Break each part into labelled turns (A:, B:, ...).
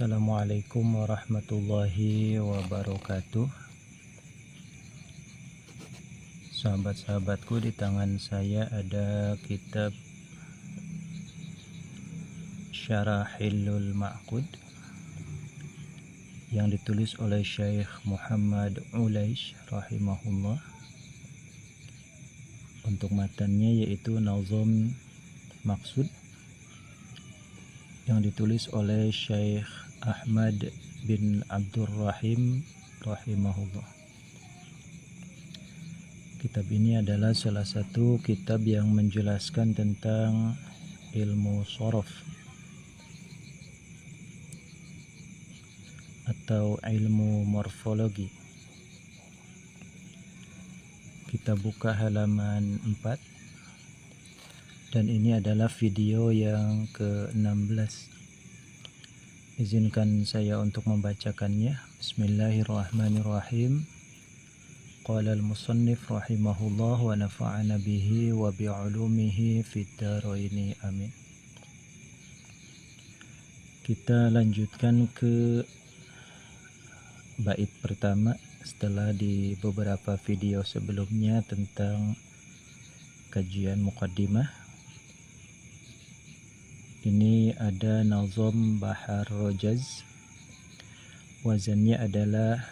A: Assalamualaikum warahmatullahi wabarakatuh. Sahabat-sahabatku, di tangan saya ada kitab Syarahilul Ma'qud yang ditulis oleh Syekh Muhammad Ulaish rahimahullah. Untuk matannya yaitu Nazm Maqsud yang ditulis oleh Syekh Ahmad bin Abdurrahim rahimahullah. Kitab ini adalah salah satu kitab yang menjelaskan tentang ilmu shorof atau ilmu morfologi. Kita buka halaman 4. Dan ini adalah video yang ke-16. Izinkan saya untuk membacakannya. Bismillahirrahmanirrahim. Qala al-musannif rahimahullah wa nafa'ana bihi wa bi'ulumihi fid dharaini amin. Kita lanjutkan ke bait pertama setelah di beberapa video sebelumnya tentang kajian muqaddimah. Ini ada Nazm Bahar Rojaz. Wazannya adalah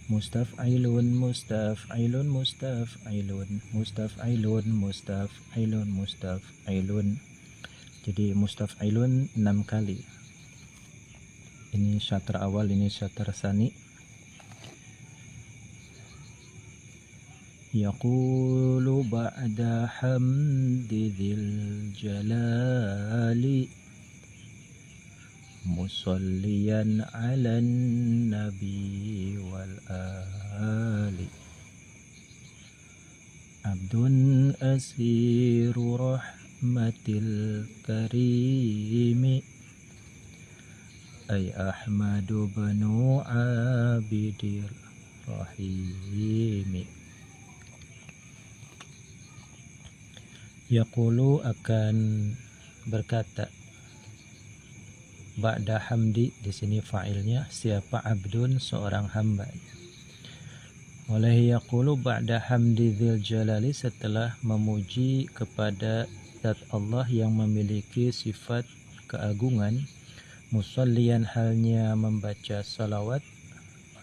A: mustaf'ilun mustaf'ilun mustaf'ilun mustaf'ilun mustaf'ilun mustaf'ilun. Jadi mustaf'ilun 6 kali. Ini syatr awal, ini syatr sani. Yaqulu ba'da hamdi dzil jalali musalliyan 'alan nabi wal ali abdun asiru rahmatil karimi ay ahmadu banu abidir rahimi. Yaqulu akan berkata, ba'da hamdi, di sini fa'ilnya siapa? Abdun, seorang hamba. Oleh yaqulu ba'da hamdi dzil jalali, setelah memuji kepada zat Allah yang memiliki sifat keagungan, musalliyan halnya membaca salawat,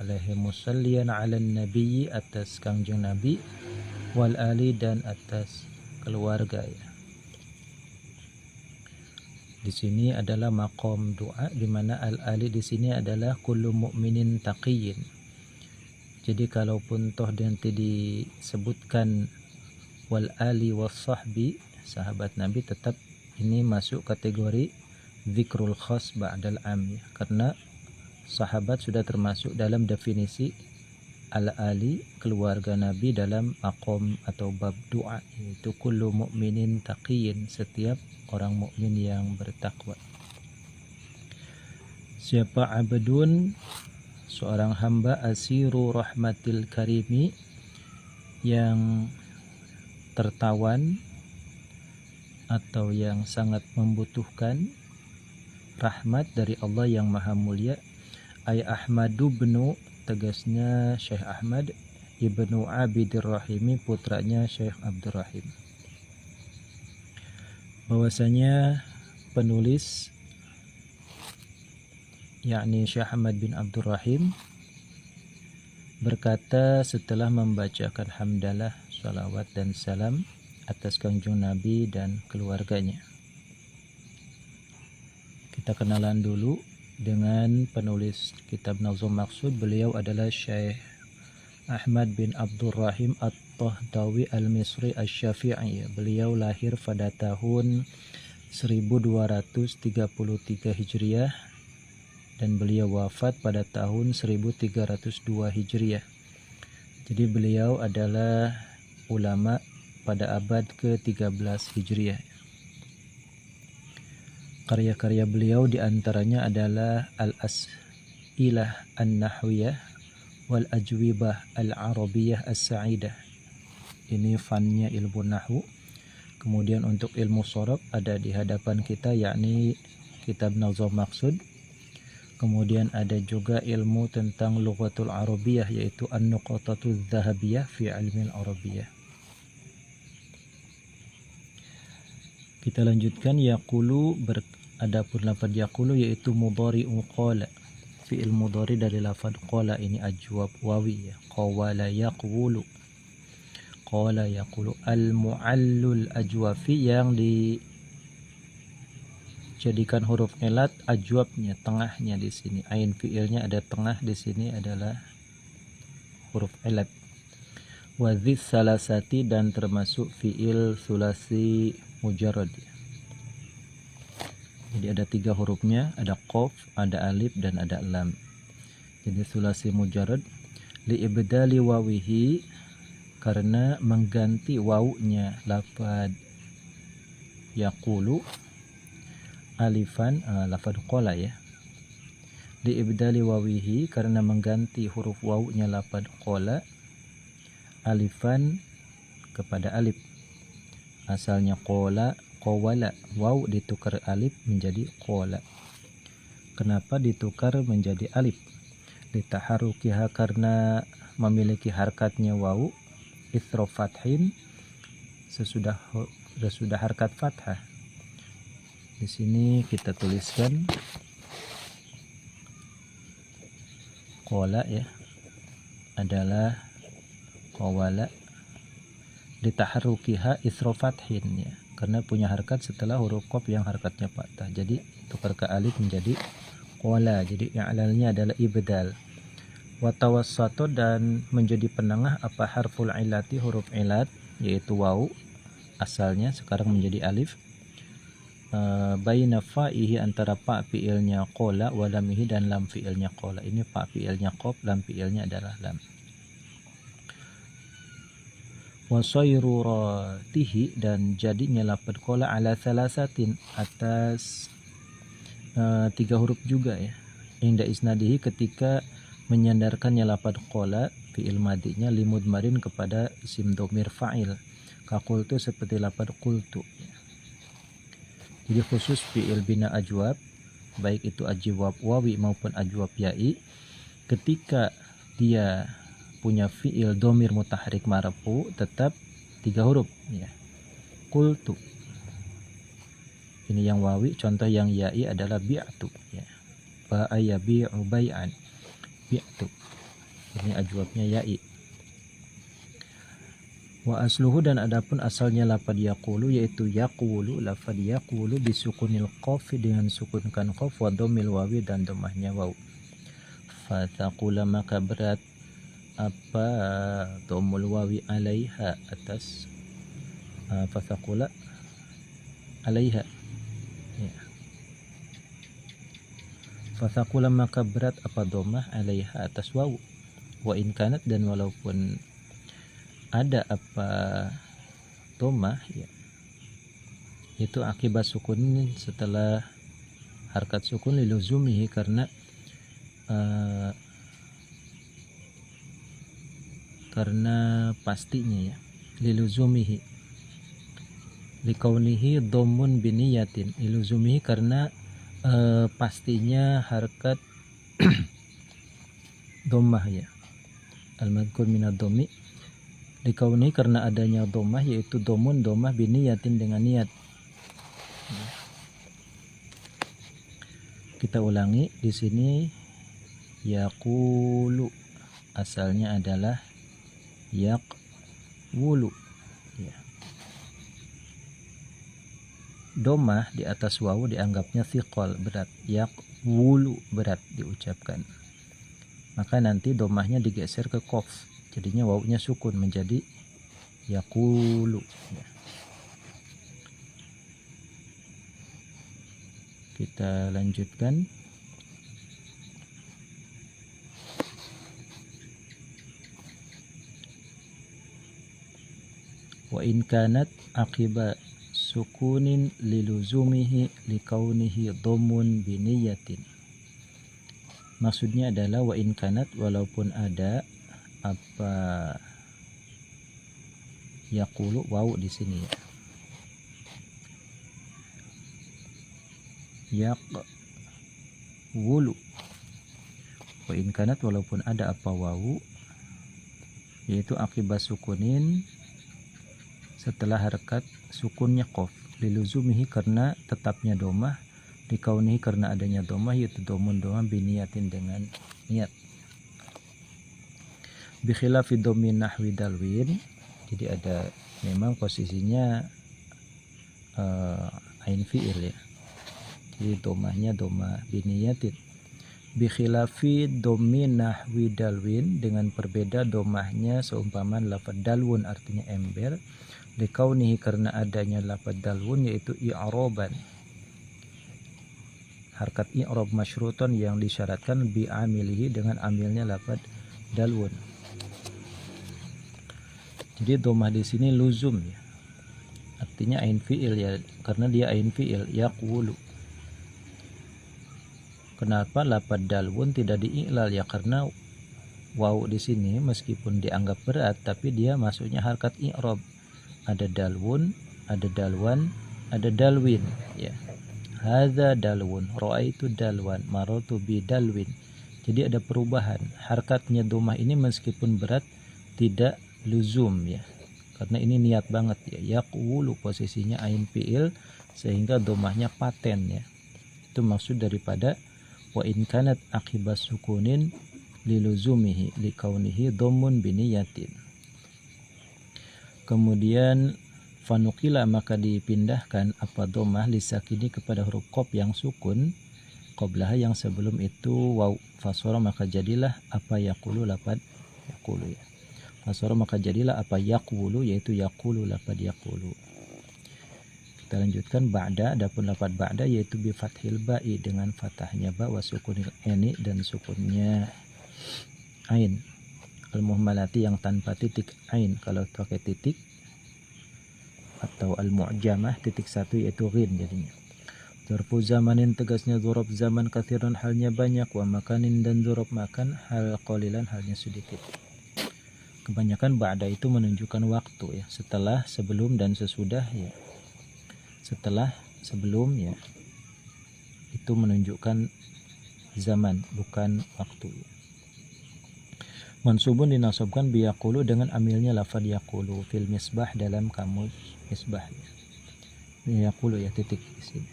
A: oleh musalliyan 'alan nabiyyi, atas kangjeng nabi, wal ali, dan atas keluarga ya. Di sini adalah maqam doa, di mana al-ali di sini adalah kullu mu'minin taqiyyin. Jadi kalaupun toh nanti disebutkan wal ali was sahbi, sahabat Nabi, tetap ini masuk kategori dzikrul khas ba'dal am ya. Karena sahabat sudah termasuk dalam definisi al-ali, keluarga Nabi, dalam maqam atau bab doa, yaitu kullu mu'minin taqiyyin, setiap orang mukmin yang bertakwa. Siapa? Abdun, seorang hamba, asiru rahmatil karimi, yang tertawan atau yang sangat membutuhkan rahmat dari Allah yang maha mulia. Ay Ahmadu bnu, tegasnya Syekh Ahmad, ibnu Abidir Rahimi, putranya Syekh Abdurrahim. Bahwasanya penulis, yakni Syekh Ahmad bin Abdurrahim, berkata setelah membacakan hamdalah, salawat dan salam atas kanjeng Nabi dan keluarganya. Kita kenalan dulu dengan penulis kitab Nazm Maqsud. Beliau adalah Syekh Ahmad bin Abdurrahim At-Tahtawi Al-Misri Asy-Syafi'i. Beliau lahir pada tahun 1233 Hijriah dan beliau wafat pada tahun 1302 Hijriah. Jadi beliau adalah ulama pada abad ke-13 Hijriah. Karya-karya beliau diantaranya adalah Al-As'ilah An-Nahwiyah wal Ajwibah Al-Arabiyah As-Sa'idah. Ini fannya ilmu nahwu. Kemudian untuk ilmu shorof ada di hadapan kita, yakni kitab Nazm Maqsud. Kemudian ada juga ilmu tentang lughatul Arabiyah, yaitu an-nuqatatudz dzahabiyah fi ilmil Arabiyah. Kita lanjutkan. Yaqulu, adapun lafaz yaqulu yaitu mudhari'u qala, fi'il mudhari dari lafaz qala, ini ajwab wawi ya. Qawala yaqulu, qala yaqulu. Al-mu'allul ajwafi, yang dijadikan huruf ilat ajwabnya, tengahnya di sini. Ain fi'ilnya ada tengah di sini adalah huruf ilat. Wa dzis salasati, dan termasuk fi'il sulasi mujarrad. Jadi ada 3 hurufnya, ada qaf, ada alif, dan ada lam. Jadi sulasi mujarrad. Li ibdali wawihi, karena mengganti wawunya lafad yaqulu alifan, lafad qala ya. Li ibdali wawihi, karena mengganti huruf wawunya lafad qala alifan kepada alif. Asalnya qala, qawala, waw ditukar alif menjadi qala. Kenapa ditukar menjadi alif? Litaharukiha, karena memiliki harkatnya waw, itsra fathin, sesudah harkat fathah. Di sini kita tuliskan qala ya, adalah qawala, litaharukiha itsra fathin ya, karena punya harkat setelah huruf qaf yang harkatnya fathah. Jadi tukar ke alif menjadi qala. Jadi i'lalnya adalah ibdal. Wa tawassatu, dan menjadi penengah apa harful ilati, huruf ilat yaitu waw, asalnya sekarang menjadi alif. Baina fa'ihi, antara fa fi'ilnya qala wa lamihi, dan lam fi'ilnya qala. Ini fa fi'ilnya qaf, lam fi'ilnya adalah lam. Wa sayruratihi, dan jadinya lafaz qala ala salasatin, atas 3 huruf juga ya. Inda isnadihi, ketika menyandarkannya lafaz qala fi'il madinya limudmarin, kepada isim dhamir fa'il. Qultu, seperti lafaz qultu ya. Jadi khusus fi'il bina ajwab, baik itu ajwab wawi maupun ajwab ya'i, ketika dia punya fi'il dhamir mutaharrik marfu, tetap 3 huruf ya. Qultu, ini yang wawi. Contoh yang ya'i adalah bi'tu ya. Ba'a yabi'u bai'an, bi'tu, ini ajwabnya ya'i. Wa asluhu, dan adapun asalnya lafaz yaqulu yaitu yaqulu, lafaz yaqulu bisukunil qaf, dengan sukunkan qaf, wa dhammil wawi, dan dhammahnya waw. Fa taqula, maka berat apa dhammul wawi alaiha, atas fa taqula alaiha ya. Fa taqula, maka berat apa dhammah alaiha, atas waw. Wa in kanat, dan walaupun ada apa dhammah ya, itu akibat sukun, setelah harkat sukun, liluzumihi, karena pastinya ya, liluzumihi, likaunihi dhammun biniyatin, liluzumihi, karena pastinya harkat dhammah ya, al-madhkur minad dhammi, likaunihi, karena adanya dhammah, yaitu dhammun, dhammah biniyatin, dengan niat. Kita ulangi di sini. Yaqulu, asalnya adalah yaqwulu ya. Dhammah di atas wawu dianggapnya thiqal, berat. Yaqwulu, berat diucapkan. Maka nanti dhammahnya digeser ke qaf, jadinya wawunya sukun menjadi yaqulu ya. Kita lanjutkan. Wa in kanat aqiba sukunin liluzumihi likaunihi dhammun biniyatin. Maksudnya adalah wa in kanat, walaupun ada apa yaqulu, waw di sini ya. Yaqwulu Wa in kanat, walaupun ada apa wawu, yaitu akibat sukunin setelah harkat sukunnya qaf, liluzumihi karena tetapnya domah, dikaunihi karena adanya domah, yaitu domun domah biniyatin dengan niat. Bi khilafi domin nahwi dalwin, jadi ada memang posisinya ain fi'il ya, jadi domahnya domah biniyatin. Bi khilafi domin nahwi dalwin, dengan berbeda domahnya seumpaman lafaz dalwun artinya ember, dikaunihi karena adanya lafaz dalwun yaitu i'roban, harkat i'rob masyruton yang disyaratkan bi amilihi dengan amilnya lafaz dalwun. Jadi domah di sini luzum ya, artinya ain fi'il ya, karena dia ain fi'il yaqulu. Kenapa lafaz dalwun tidak diiklal ya, karena wawu di sini meskipun dianggap berat tapi dia masuknya harkat i'rob. Ada dalwun, ada dalwan, ada dalwin ya. Hadza dalwun, ra'aitu dalwan, marartu bi dalwin. Jadi ada perubahan. Harkatnya domah ini meskipun berat tidak luzum ya, karena ini niat banget ya. Yaqulu posisinya ain fi'il sehingga domahnya paten ya. Itu maksud daripada wa in kanat akibas sukunin liluzumihi likaunihi dhammun biniyatin. Kemudian fanukila, maka dipindahkan apa domah lisakini kepada huruf qaf yang sukun, qablah yang sebelum itu waw, fasara maka jadilah apa yaqulu lafad yaqulu ya. Fasara maka jadilah apa yaqulu, yaitu yaqulu lafad yaqulu. Kita lanjutkan ba'da, adapun lafad ba'da yaitu bi fathil ba'i, dengan fathahnya ba, wa sukunil ani, dan sukunnya ain, al-muhmalati yang tanpa titik ain. Kalau pakai titik atau al-mu'jamah titik satu yaitu ghin jadinya. Dzarfu zamanin tegasnya dzurab zaman, katsiran halnya banyak, wa makanin dan dzurab makan, hal qalilan halnya sedikit. Kebanyakan ba'da itu menunjukkan waktu ya, setelah, sebelum, dan sesudah ya. Setelah, sebelum ya, itu menunjukkan zaman bukan waktu ya. Mansubun dinasabkan biyaqulu dengan amilnya lafad yaqulu fil misbah dalam kamus misbah ya. Yaqulu ya titik di sini.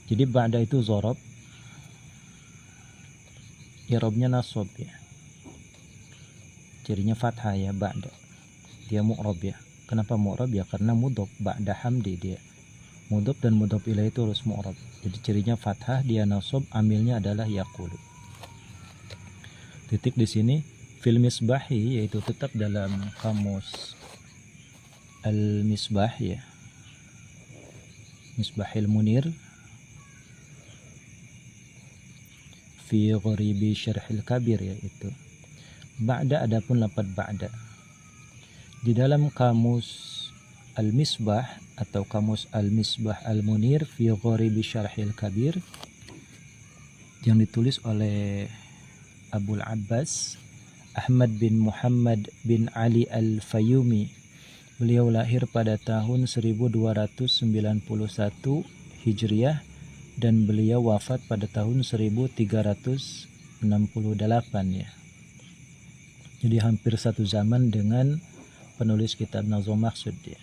A: Jadi ba'da itu dzarab, i'rabnya nasab ya. Cirinya fathah ya ba'da. Dia mu'rab ya. Kenapa mu'rab ya? Karena mudhaf ba'da hamdi dia. Mudhaf dan mudhaf ilaih itu harus mu'rab. Jadi cirinya fathah, dia nasab, amilnya adalah yaqulu. Titik di sini fil misbahi, yaitu tetap dalam kamus al-misbah ya. Misbahil munir fi gharibi syarhil kabir ya, itu ba'da. Adapun lafaz ba'da di dalam kamus al-misbah atau kamus al-misbah al-munir fi gharibi syarhil kabir yang ditulis oleh Abul Abbas Ahmad bin Muhammad bin Ali al-Fayyumi. Beliau lahir pada tahun 1291 Hijriah dan beliau wafat pada tahun 1368 ya. Jadi hampir satu zaman dengan penulis kitab Nazm Maqsud ya.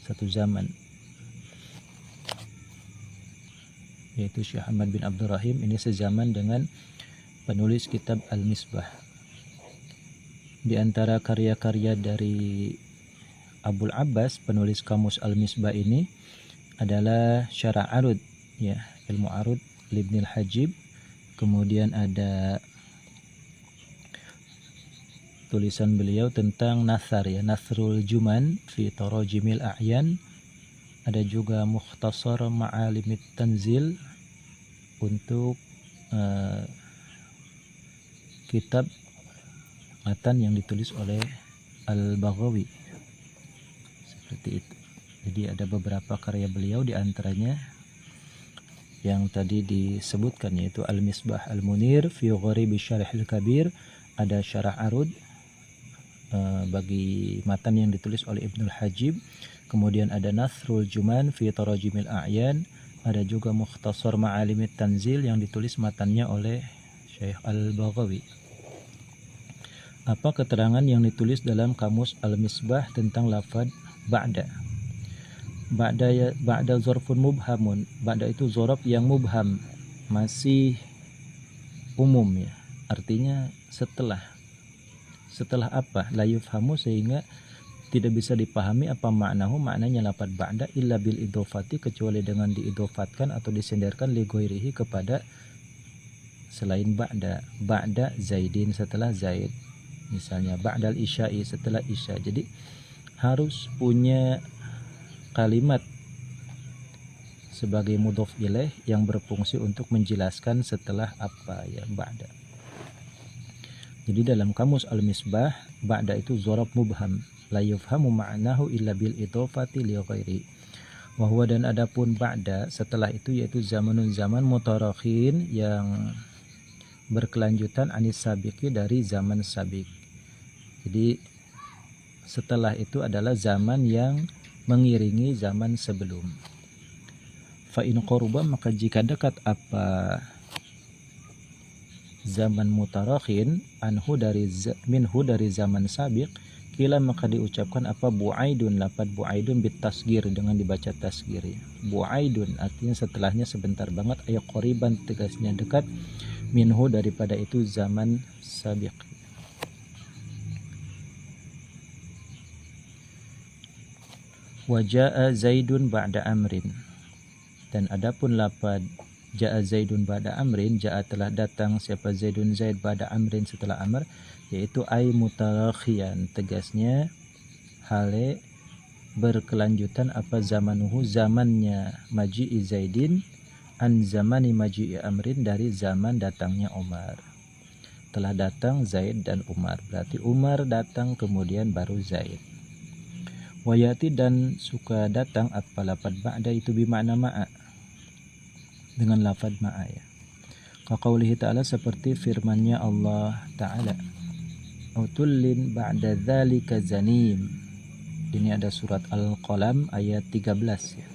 A: Satu zaman. Yaitu Syekh Ahmad bin Abdurrahim, ini sezaman dengan penulis kitab Al-Misbah. Di antara karya-karya dari Abul Abbas penulis kamus Al-Misbah ini adalah Syarah Arud ya, ilmu Arud Ibnul Hajib. Kemudian ada tulisan beliau tentang Nathar ya, Nathrul Juman fi Tarajimil A'yan. Ada juga Mukhtasar Ma'alimit Tanzil untuk kitab matan yang ditulis oleh Al-Baghawi. Seperti itu. Jadi ada beberapa karya beliau, di antaranya yang tadi disebutkan yaitu Al-Misbah Al-Munir fi Gharibi Syarhil Kabir, ada Syarah Arud bagi matan yang ditulis oleh Ibnul Hajib. Kemudian ada Nathrul Juman fi Tarajimil A'yan, ada juga Mukhtasar Ma'alimit Tanzil yang ditulis matannya oleh Syekh Al-Baghawi. Apa keterangan yang ditulis dalam kamus Al-Misbah tentang lafaz ba'da? Ba'da zarfun mubhamun. Ba'da itu zorof yang mubham, masih umum ya. Artinya setelah. Setelah apa? La yufhamu, sehingga tidak bisa dipahami apa maknahu, maknanya lafaz ba'da illa bil idhofati, kecuali dengan diidhofatkan atau disendarkan li ghairihi, kepada selain ba'da. Ba'da Zaidin, setelah Zaid. Misalnya ba'dal isya'i, setelah isya. Jadi harus punya kalimat sebagai mudhof ilaih yang berfungsi untuk menjelaskan setelah apa ya, ba'da. Jadi dalam kamus Al-Misbah, ba'da itu zorof mubham, la yufhamu ma'nahu illa bil idhofati li ghairi. Wa huwa, dan adapun ba'da setelah itu, yaitu zamanun zaman mutarakhin, yang berkelanjutan anis sabiqi, dari zaman sabik. Jadi setelah itu adalah zaman yang mengiringi zaman sebelum. Fa in qaruba, maka jika dekat apa zaman mutarakhin anhu, minhu dari zaman sabiq, kila maka diucapkan apa bu'aidun, lafaz bu'aidun bitasgir, dengan dibaca tasgir. Bu'aidun artinya setelahnya sebentar banget, ay qariban, tegasnya dekat, minhu daripada itu zaman sabiq. Wa jaa Zaidun ba'da amrin, dan adapun lafaz jaa Zaidun ba'da amrin, jaa telah datang siapa Zaidun Zaid ba'da amrin, setelah amr, yaitu ay mutarakhiyan, tegasnya hale berkelanjutan apa zamanuhu, zamannya maji'i Zaidin, an zamani maji'i amrin, dari zaman datangnya Umar. Telah datang Zaid dan Umar, berarti Umar datang kemudian baru Zaid. Wayati, dan suka datang apa lafaz ba'da itu bimakna ma'a, dengan lafaz ma'a ya. Qaqaulihi ta'ala, seperti firman-Nya Allah Ta'ala, utullin ba'da dzalika zanim. Ini ada surat Al-Qalam ayat 13 ya.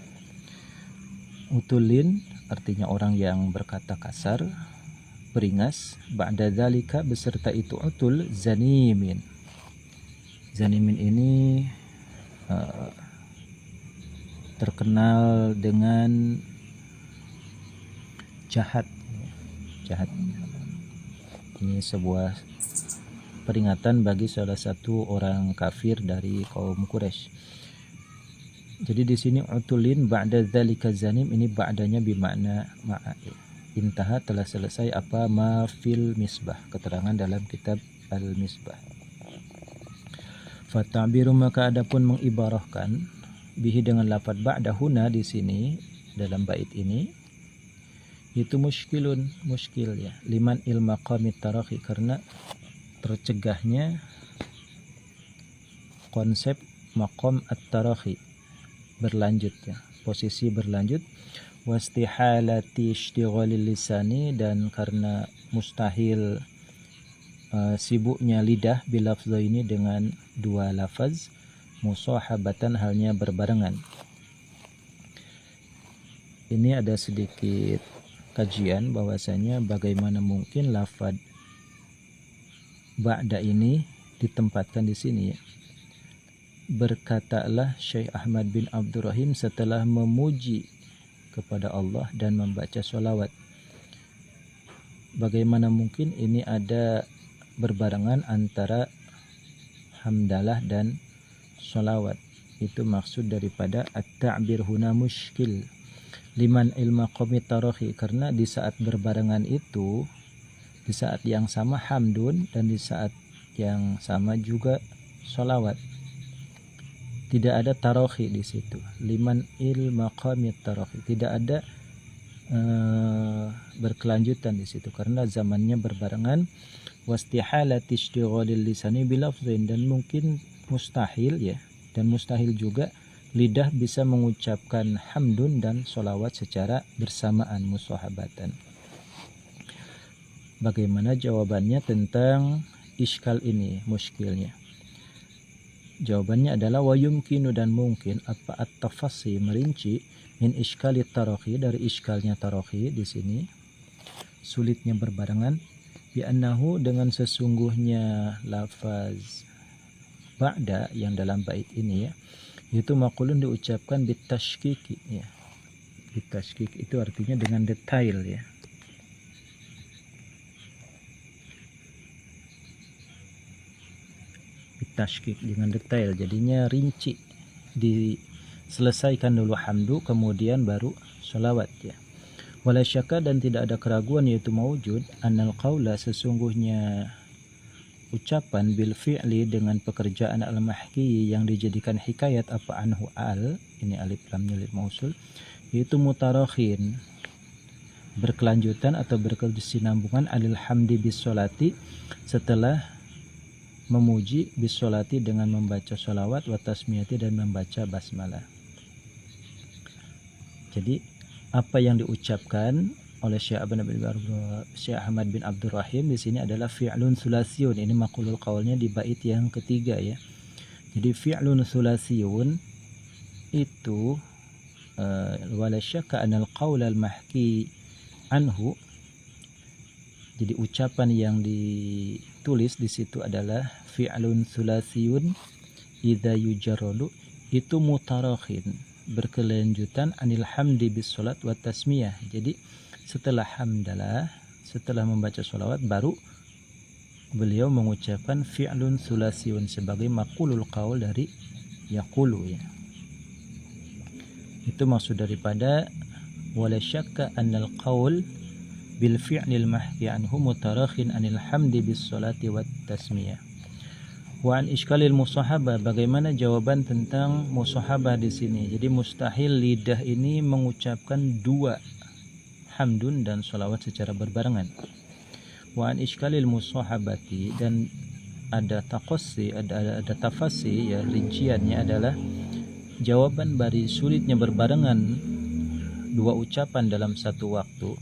A: Utullin artinya orang yang berkata kasar, beringas, ba'da dzalika beserta itu utul, zanimin. Zanimin ini terkenal dengan jahat. Ini sebuah peringatan bagi salah satu orang kafir dari kaum Quraisy. Jadi di sini utulin ba'da dzalika zanim, ini ba'danya bimakna ma'a. Intaha, telah selesai apa ma fil misbah, keterangan dalam kitab Al-Misbah. Fata'biru, maka adapun mengibarahkan bihi dengan lafaz ba'da huna di sini dalam bait ini, itu muskil ya, liman ilma qamit tarakhi, karena tercegahnya konsep maqam at-tarakhi, berlanjut ya, posisi berlanjut. Wastihalati ishtighalil lisani, dan karena mustahil sibuknya lidah bilafza ini dengan dua lafaz, musahabatan, halnya berbarengan. Ini ada sedikit kajian bahwasanya bagaimana mungkin lafaz ba'da ini ditempatkan di sini ya. Berkatalah Syekh Ahmad bin Abdurrahim setelah memuji kepada Allah dan membaca sholawat, bagaimana mungkin ini ada berbarengan antara hamdalah dan sholawat. Itu maksud daripada at-ta'bir huna muskil liman ilma qamit tarakhi, karena di saat berbarengan itu, di saat yang sama hamdun dan di saat yang sama juga sholawat, tidak ada tarakhi di situ. Liman ilma qamit tarakhi, tidak ada berkelanjutan di situ karena zamannya berbarengan. Wastihalati ishtighalil lisani bilafzin, dan mungkin mustahil ya, dan mustahil juga lidah bisa mengucapkan hamdun dan sholawat secara bersamaan, musahabatan. Bagaimana jawabannya tentang iskal ini, muskilnya? Jawabannya adalah wa yumkinu, dan mungkin, apa at-tafassi, merinci, min iskali tarakhi, dari iskalnya tarakhi di sini sulitnya berbarengan, bi annahu, dengan sesungguhnya lafaz ba'da yang dalam bait ini ya, itu maqulun diucapkan bitashkiki ya. Bitashkik itu artinya dengan detail ya. Bitashkik dengan detail, jadinya rinci, diselesaikan dulu hamdu kemudian baru sholawat ya. Wala syaka, dan tidak ada keraguan, yaitu maujud, annal qaula, sesungguhnya ucapan, bil fi'li, dengan pekerjaan al-mahki yang dijadikan hikayat apa anhu al, ini alif lamnya lil mausul, yaitu mutarakhin, berkelanjutan atau berkesinambungan, alil hamdi bis sholati, setelah memuji, bis sholati, dengan membaca sholawat, wa tasmiyati, dan membaca basmalah. Jadi apa yang diucapkan oleh Syekh Ahmad bin Abdurrahim di sini adalah fi'lun sulasiyun. Ini maqulul qaulnya di bait yang ketiga ya. Jadi fi'lun sulasiyun itu wala syakka anal qaul al mahki anhu. Jadi ucapan yang ditulis di situ adalah fi'lun sulasiyun idza yujarradu, itu mutarakhin, berkelanjutan, anil hamdi bis salat wa tasmiyah. Jadi setelah hamdalah, setelah membaca sholawat, baru beliau mengucapkan fi'lun sulasiyun sebagai maqulul qaul dari yaqulu ya. Itu maksud daripada wala syakka annal qaul bil fi'lil mahki anhu mutarakhin anil hamdi bis salati wat tasmiyah. Wa an iskalil musahabah, bagaimana jawaban tentang musahabah di sini. Jadi mustahil lidah ini mengucapkan dua hamdun dan sholawat secara berbarengan. Wa an iskalil musahabati, dan ada taqassi, ada tafassi ya, rinciannya adalah jawaban dari sulitnya berbarengan dua ucapan dalam satu waktu,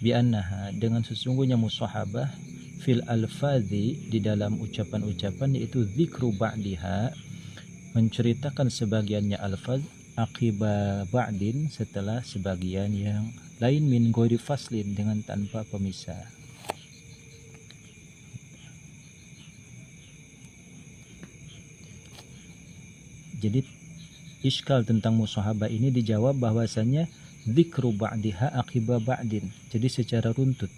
A: bi annaha, dengan sesungguhnya musahabah, fil alfadhi, di dalam ucapan-ucapan, yaitu dzikru ba'diha, menceritakan sebagiannya alfaz, aqiba ba'din, setelah sebagian yang lain, min ghairi faslin, dengan tanpa pemisah. Jadi iskal tentang musahabah ini dijawab bahwasanya dzikru ba'diha aqiba ba'din. Jadi secara runtut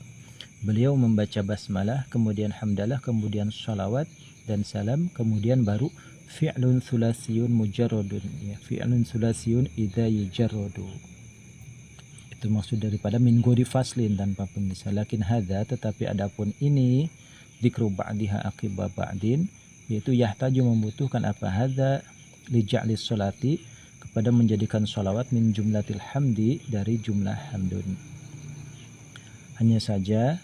A: beliau membaca basmalah, kemudian hamdalah, kemudian sholawat dan salam, kemudian baru fi'lun sulasiyun mujarradun ya, fi'lun sulasiyun idza yujarradu. Itu maksud daripada min ghairi faslin, tanpa pemisah. Lakin hadza, tetapi adapun ini dzikru ba'diha aqiba ba'din, yaitu yahtaju, membutuhkan, apa hadza, li ja'lis sholati, kepada menjadikan sholawat, min jumlatil hamdi, dari jumlah hamdun. Hanya saja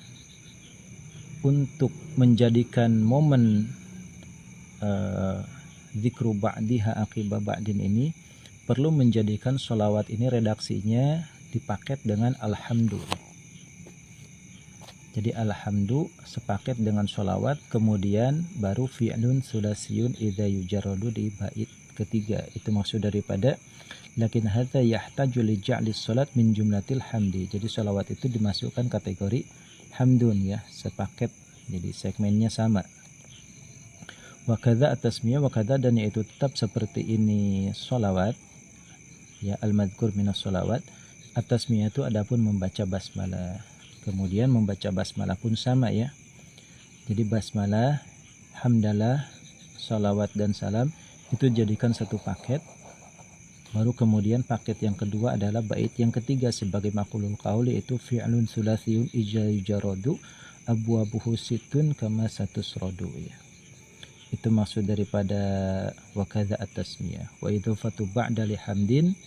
A: untuk menjadikan momen dzikru ba'diha aqiba ba'din ini, perlu menjadikan sholawat ini redaksinya dipaket dengan alhamdu. Jadi alhamdu sepaket dengan sholawat, kemudian baru fi'lun sulasiyun idza yujarradu di bait ketiga. Itu maksud daripada lakin hadza yahtaju li ja'lis salat min jumlatil hamdi. Jadi sholawat itu dimasukkan kategori hamdun ya, sepaket, jadi segmennya sama. Wa kadza at-tasmiyah, wa kadza, dan yaitu tetap seperti ini sholawat ya, al-madhkur minas sholawat. At-tasmiyah itu adapun membaca basmalah, kemudian membaca basmalah pun sama ya. Jadi basmalah, hamdalah, sholawat dan salam itu jadikan satu paket. Baru kemudian paket yang kedua adalah bait yang ketiga sebagai maqulul qaul, yaitu fi'lun sulasiyun ija yujarradu abwabuhu situn kama satusradu ya. Itu maksud daripada wa kadza at-tasmiyah. Wa idhofatu ba'da li hamdin,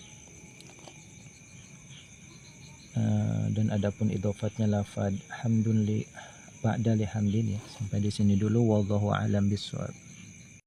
A: dan adapun idhofatnya lafad hamdun li ba'da li hamdin ya. Sampai di sini dulu, wallahu a'lam bishawab.